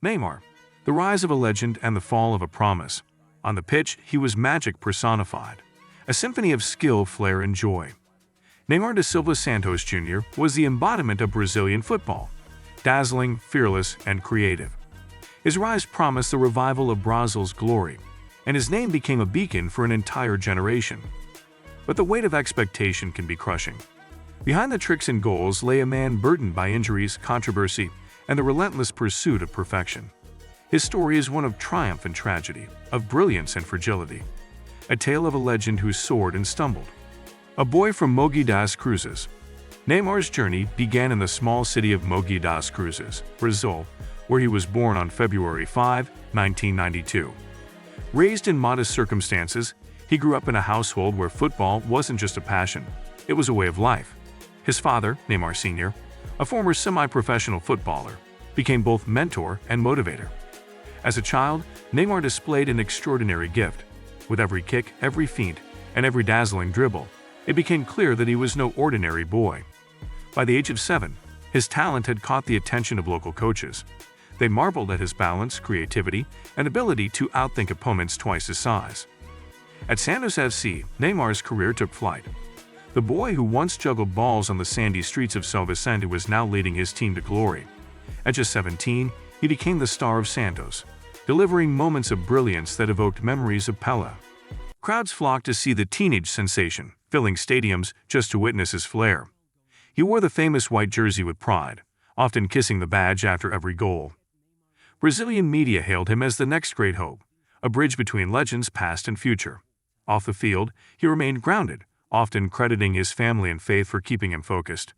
Neymar, the rise of a legend and the fall of a promise. On the pitch, he was magic personified, a symphony of skill, flair, and joy. Neymar da Silva Santos Jr. was the embodiment of Brazilian football, dazzling, fearless, and creative. His rise promised the revival of Brazil's glory, and his name became a beacon for an entire generation. But the weight of expectation can be crushing. Behind the tricks and goals lay a man burdened by injuries, controversy, and the relentless pursuit of perfection. His story is one of triumph and tragedy, of brilliance and fragility. A tale of a legend who soared and stumbled. A boy from Mogi das Cruzes. Neymar's journey began in the small city of Mogi das Cruzes, Brazil, where he was born on February 5, 1992. Raised in modest circumstances, he grew up in a household where football wasn't just a passion, it was a way of life. His father, Neymar Sr., a former semi-professional footballer, became both mentor and motivator. As a child, Neymar displayed an extraordinary gift. With every kick, every feint, and every dazzling dribble, it became clear that he was no ordinary boy. By the age of 7, his talent had caught the attention of local coaches. They marveled at his balance, creativity, and ability to outthink opponents twice his size. At Santos FC, Neymar's career took flight. The boy who once juggled balls on the sandy streets of São Vicente was now leading his team to glory. At just 17, he became the star of Santos, delivering moments of brilliance that evoked memories of Pelé. Crowds flocked to see the teenage sensation, filling stadiums just to witness his flair. He wore the famous white jersey with pride, often kissing the badge after every goal. Brazilian media hailed him as the next great hope, a bridge between legends past and future. Off the field, he remained grounded, often crediting his family and faith for keeping him focused.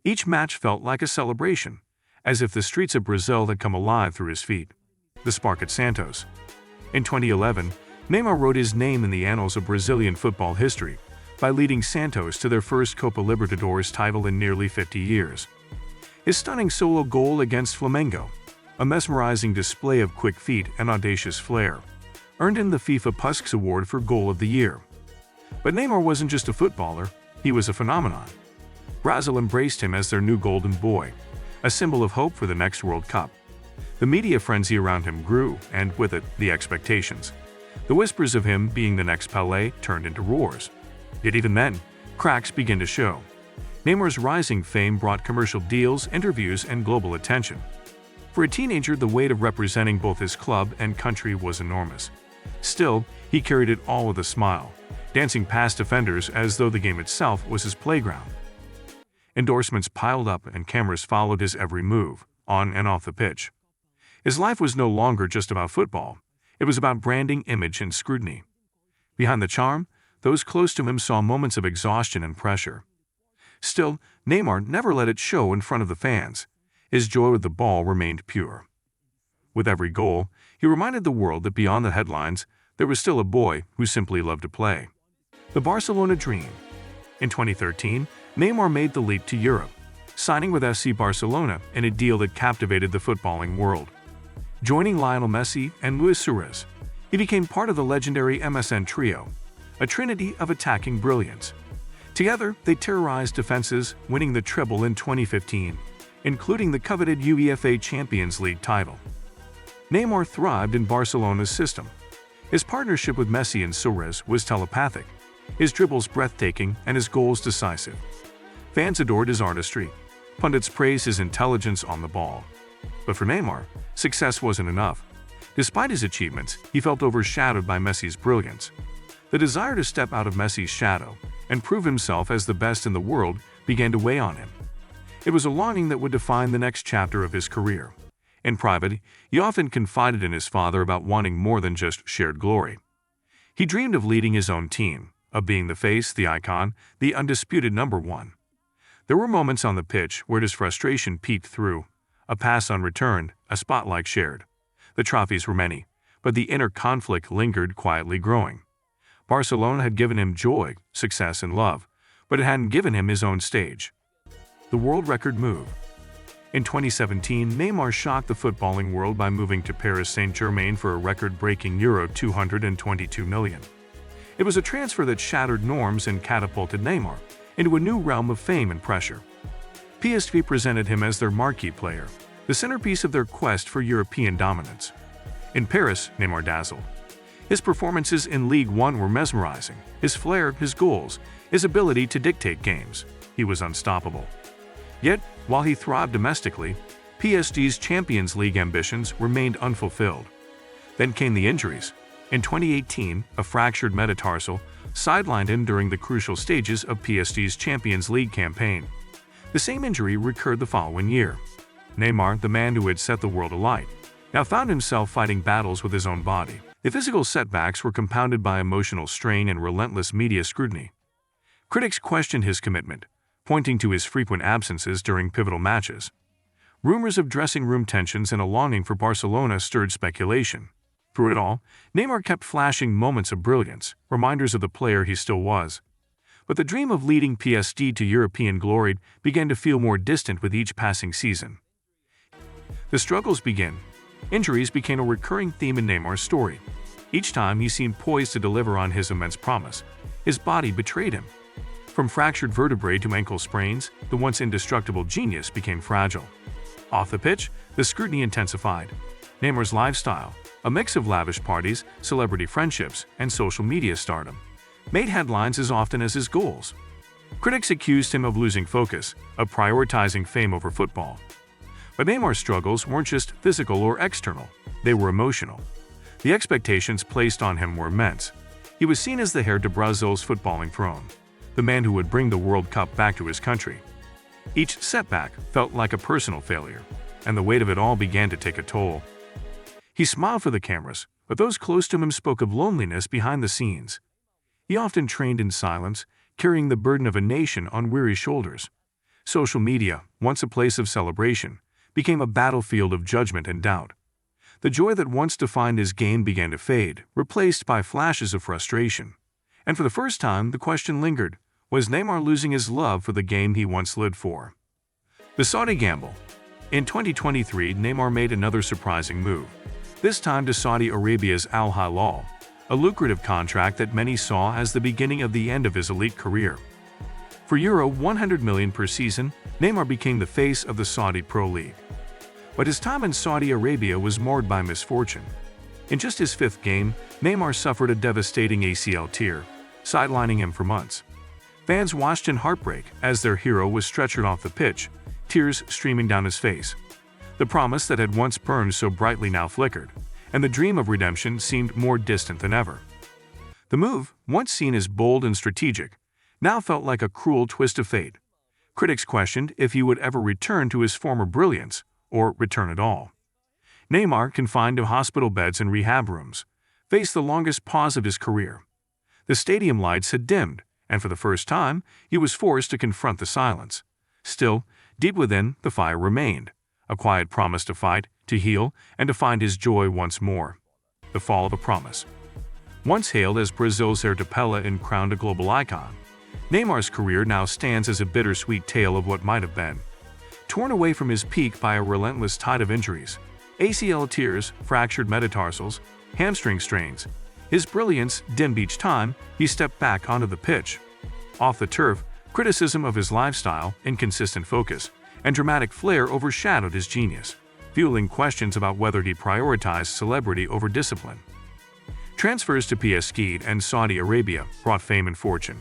Each match felt like a celebration, as if the streets of Brazil had come alive through his feet. The spark at Santos. In 2011, Neymar wrote his name in the annals of Brazilian football history by leading Santos to their first Copa Libertadores title in nearly 50 years. His stunning solo goal against Flamengo, a mesmerizing display of quick feet and audacious flair, earned him the FIFA Puskas Award for Goal of the Year. But Neymar wasn't just a footballer, he was a phenomenon. Brazil embraced him as their new golden boy, a symbol of hope for the next World Cup. The media frenzy around him grew, and with it, the expectations. The whispers of him being the next Pelé turned into roars. Yet even then, cracks began to show. Neymar's rising fame brought commercial deals, interviews, and global attention. For a teenager, the weight of representing both his club and country was enormous. Still, he carried it all with a smile, dancing past defenders as though the game itself was his playground. Endorsements piled up and cameras followed his every move, on and off the pitch. His life was no longer just about football. It was about branding, image, and scrutiny. Behind the charm, those close to him saw moments of exhaustion and pressure. Still, Neymar never let it show in front of the fans. His joy with the ball remained pure. With every goal, he reminded the world that beyond the headlines, there was still a boy who simply loved to play. The Barcelona dream. In 2013, Neymar made the leap to Europe, signing with FC Barcelona in a deal that captivated the footballing world. Joining Lionel Messi and Luis Suarez, he became part of the legendary MSN trio, a trinity of attacking brilliance. Together, they terrorized defenses, winning the treble in 2015, including the coveted UEFA Champions League title. Neymar thrived in Barcelona's system. His partnership with Messi and Suarez was telepathic, his dribbles breathtaking, and his goals decisive. Fans adored his artistry. Pundits praised his intelligence on the ball. But for Neymar, success wasn't enough. Despite his achievements, he felt overshadowed by Messi's brilliance. The desire to step out of Messi's shadow and prove himself as the best in the world began to weigh on him. It was a longing that would define the next chapter of his career. In private, he often confided in his father about wanting more than just shared glory. He dreamed of leading his own team, of being the face, the icon, the undisputed number one. There were moments on the pitch where his frustration peeked through. A pass unreturned, a spotlight shared. The trophies were many, but the inner conflict lingered, quietly growing. Barcelona had given him joy, success, and love, but it hadn't given him his own stage. The world record move. In 2017, Neymar shocked the footballing world by moving to Paris Saint-Germain for a record-breaking €222 million. It was a transfer that shattered norms and catapulted Neymar into a new realm of fame and pressure. PSG presented him as their marquee player, the centerpiece of their quest for European dominance. In Paris, Neymar dazzled. His performances in Ligue 1 were mesmerizing. His flair, his goals, his ability to dictate games. He was unstoppable. Yet, while he thrived domestically, PSG's Champions League ambitions remained unfulfilled. Then came the injuries. In 2018, a fractured metatarsal sidelined him during the crucial stages of PSG's Champions League campaign. The same injury recurred the following year. Neymar, the man who had set the world alight, now found himself fighting battles with his own body. The physical setbacks were compounded by emotional strain and relentless media scrutiny. Critics questioned his commitment, pointing to his frequent absences during pivotal matches. Rumors of dressing room tensions and a longing for Barcelona stirred speculation. Through it all, Neymar kept flashing moments of brilliance, reminders of the player he still was. But the dream of leading PSG to European glory began to feel more distant with each passing season. The struggles began. Injuries became a recurring theme in Neymar's story. Each time he seemed poised to deliver on his immense promise, his body betrayed him. From fractured vertebrae to ankle sprains, the once indestructible genius became fragile. Off the pitch, the scrutiny intensified. Neymar's lifestyle, a mix of lavish parties, celebrity friendships, and social media stardom, made headlines as often as his goals. Critics accused him of losing focus, of prioritizing fame over football. But Neymar's struggles weren't just physical or external, they were emotional. The expectations placed on him were immense. He was seen as the heir to Brazil's footballing throne, the man who would bring the World Cup back to his country. Each setback felt like a personal failure, and the weight of it all began to take a toll. He smiled for the cameras, but those close to him spoke of loneliness behind the scenes. He often trained in silence, carrying the burden of a nation on weary shoulders. Social media, once a place of celebration, became a battlefield of judgment and doubt. The joy that once defined his game began to fade, replaced by flashes of frustration. And for the first time, the question lingered: was Neymar losing his love for the game he once lived for? The Saudi gamble. In 2023, Neymar made another surprising move, this time to Saudi Arabia's Al Hilal, a lucrative contract that many saw as the beginning of the end of his elite career. For Euro 100 million per season, Neymar became the face of the Saudi Pro League. But his time in Saudi Arabia was marred by misfortune. In just his fifth game, Neymar suffered a devastating ACL tear, sidelining him for months. Fans watched in heartbreak as their hero was stretchered off the pitch, tears streaming down his face. The promise that had once burned so brightly now flickered, and the dream of redemption seemed more distant than ever. The move, once seen as bold and strategic, now felt like a cruel twist of fate. Critics questioned if he would ever return to his former brilliance, or return at all. Neymar, confined to hospital beds and rehab rooms, faced the longest pause of his career. The stadium lights had dimmed, and for the first time, he was forced to confront the silence. Still, deep within, the fire remained, a quiet promise to fight, to heal, and to find his joy once more. The fall of a promise. Once hailed as Brazil's heir to Pelé and crowned a global icon, Neymar's career now stands as a bittersweet tale of what might have been. Torn away from his peak by a relentless tide of injuries, ACL tears, fractured metatarsals, hamstring strains, his brilliance dimmed each time he stepped back onto the pitch. Off the turf, criticism of his lifestyle, inconsistent focus, and dramatic flair overshadowed his genius, fueling questions about whether he prioritized celebrity over discipline. Transfers to PSG and Saudi Arabia brought fame and fortune,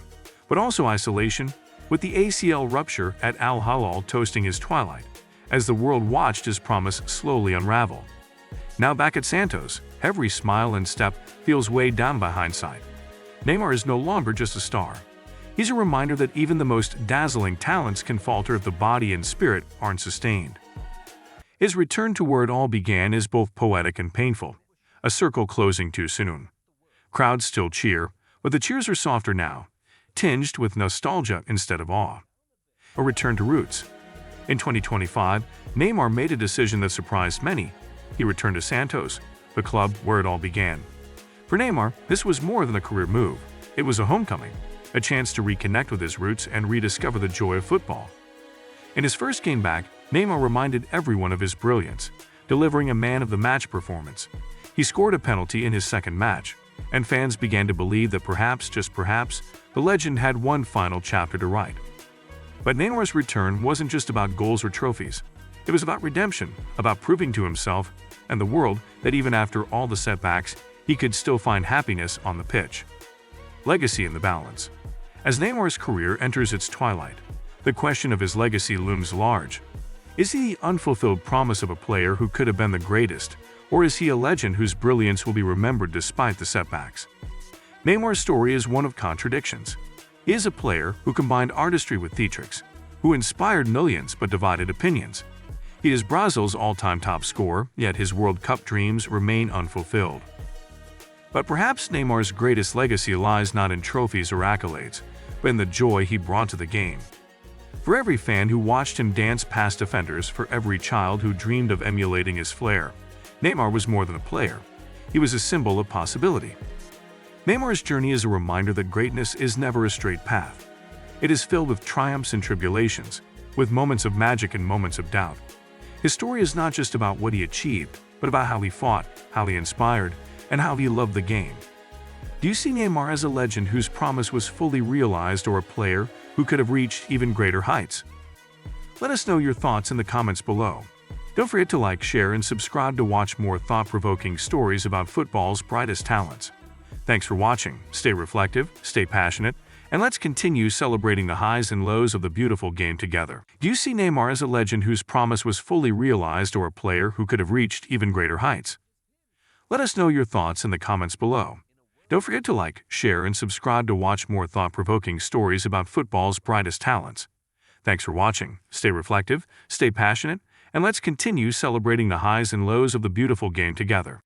but also isolation, with the ACL rupture at Al Hilal toasting his twilight, as the world watched his promise slowly unravel. Now back at Santos, every smile and step feels weighed down by hindsight. Neymar is no longer just a star. He's a reminder that even the most dazzling talents can falter if the body and spirit aren't sustained. His return to where it all began is both poetic and painful, a circle closing too soon. Crowds still cheer, but the cheers are softer now, tinged with nostalgia instead of awe. A return to roots. In 2025, Neymar made a decision that surprised many. He returned to Santos, the club where it all began. For Neymar, this was more than a career move. It was a homecoming, a chance to reconnect with his roots and rediscover the joy of football. In his first game back, Neymar reminded everyone of his brilliance, delivering a man-of-the-match performance. He scored a penalty in his second match, and fans began to believe that perhaps, just perhaps, the legend had one final chapter to write. But Neymar's return wasn't just about goals or trophies. It was about redemption, about proving to himself and the world that even after all the setbacks, he could still find happiness on the pitch. Legacy in the balance. As Neymar's career enters its twilight, the question of his legacy looms large. Is he the unfulfilled promise of a player who could have been the greatest, or is he a legend whose brilliance will be remembered despite the setbacks? Neymar's story is one of contradictions. He is a player who combined artistry with theatrics, who inspired millions but divided opinions. He is Brazil's all-time top scorer, yet his World Cup dreams remain unfulfilled. But perhaps Neymar's greatest legacy lies not in trophies or accolades, but in the joy he brought to the game. For every fan who watched him dance past defenders, for every child who dreamed of emulating his flair, Neymar was more than a player. He was a symbol of possibility. Neymar's journey is a reminder that greatness is never a straight path. It is filled with triumphs and tribulations, with moments of magic and moments of doubt. His story is not just about what he achieved, but about how he fought, how he inspired, and how he loved the game. Do you see Neymar as a legend whose promise was fully realized, or a player who could have reached even greater heights? Let us know your thoughts in the comments below. Don't forget to like, share, and subscribe to watch more thought-provoking stories about football's brightest talents. Thanks for watching. Stay reflective, stay passionate, and let's continue celebrating the highs and lows of the beautiful game together. Do you see Neymar as a legend whose promise was fully realized, or a player who could have reached even greater heights? Let us know your thoughts in the comments below. Don't forget to like, share, and subscribe to watch more thought-provoking stories about football's brightest talents. Thanks for watching. Stay reflective, stay passionate, and let's continue celebrating the highs and lows of the beautiful game together.